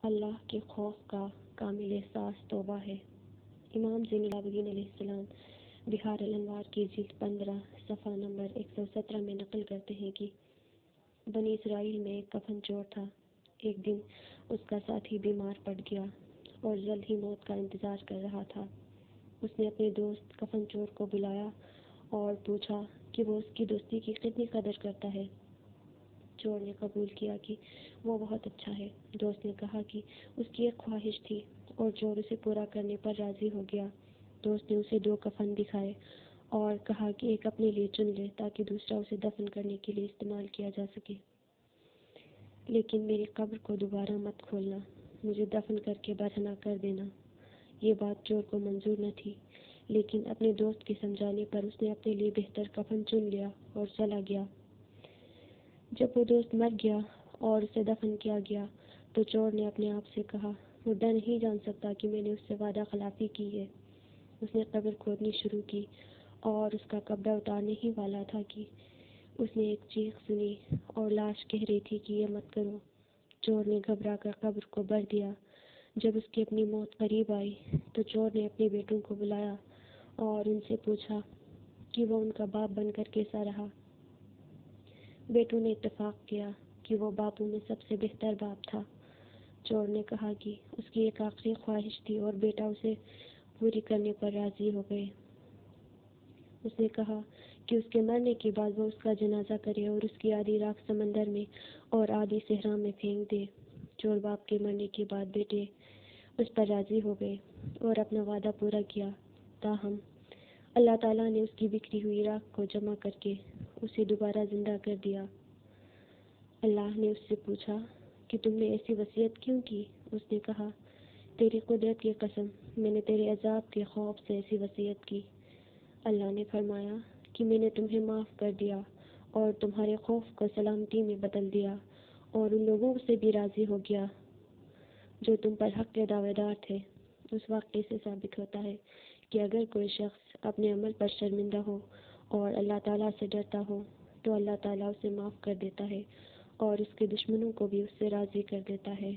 اللہ کے خوف کا کامل احساس توبہ ہے۔ امام زین العابدین علیہ السلام بحار الانوار کی جلد 15 صفحہ نمبر 117 میں نقل کرتے ہیں کہ بنی اسرائیل میں ایک کفن چور تھا۔ ایک دن اس کا ساتھی بیمار پڑ گیا اور جلد ہی موت کا انتظار کر رہا تھا۔ اس نے اپنے دوست کفن چور کو بلایا اور پوچھا کہ وہ اس کی دوستی کی کتنی قدر کرتا ہے۔ چور نے قبول کیا کہ وہ بہت اچھا ہے۔ دوست نے کہا کہ اس کی ایک خواہش تھی اور چور اسے پورا کرنے پر راضی ہو گیا۔ دوست نے اسے 2 کفن دکھائے اور کہا کہ ایک اپنے لیے چن لے تاکہ دوسرا اسے دفن کرنے کے لیے استعمال کیا جا سکے، لیکن میری قبر کو دوبارہ مت کھولنا، مجھے دفن کر کے برہنہ کر دینا۔ یہ بات چور کو منظور نہ تھی، لیکن اپنے دوست کے سمجھانے پر اس نے اپنے لیے بہتر کفن چن لیا اور چلا گیا۔ جب وہ دوست مر گیا اور اسے دفن کیا گیا تو چور نے اپنے آپ سے کہا، وہ ڈر نہیں جان سکتا کہ میں نے اس سے وعدہ خلافی کی ہے۔ اس نے قبر کھودنی شروع کی اور اس کا کپڑا اتارنے ہی والا تھا کہ اس نے ایک چیخ سنی اور لاش کہہ رہی تھی کہ یہ مت کرو۔ چور نے گھبرا کر قبر کو بھر دیا۔ جب اس کی اپنی موت قریب آئی تو چور نے اپنے بیٹوں کو بلایا اور ان سے پوچھا کہ وہ ان کا باپ بن کر کیسا رہا۔ بیٹوں نے اتفاق کیا کہ وہ باپوں میں سب سے بہتر باپ تھا۔ چور نے کہا کہ اس کی ایک آخری خواہش تھی اور بیٹا اسے پوری کرنے پر راضی ہو گئے۔ اس نے کہا کہ اس کے مرنے کے بعد وہ اس کا جنازہ کرے اور اس کی آدھی راکھ سمندر میں اور آدھی صحرا میں پھینک دے۔ چور باپ کے مرنے کے بعد بیٹے اس پر راضی ہو گئے اور اپنا وعدہ پورا کیا۔ تاہم اللہ تعالیٰ نے اس کی بکھری ہوئی راکھ کو جمع کر کے اسے دوبارہ زندہ کر دیا۔ اللہ نے اس سے پوچھا کہ تم نے ایسی وصیت کیوں کی؟ اس نے کہا، تیری قدرت کی قسم، میں نے تیرے عذاب کے خوف سے ایسی وصیت کی۔ اللہ نے فرمایا کہ میں نے تمہیں معاف کر دیا اور تمہارے خوف کو سلامتی میں بدل دیا اور ان لوگوں سے بھی راضی ہو گیا جو تم پر حق کے دعوے دار تھے۔ اس واقعے سے ثابت ہوتا ہے کہ اگر کوئی شخص اپنے عمل پر شرمندہ ہو اور اللہ تعالیٰ سے ڈرتا ہو تو اللہ تعالیٰ اسے معاف کر دیتا ہے اور اس کے دشمنوں کو بھی اس سے راضی کر دیتا ہے۔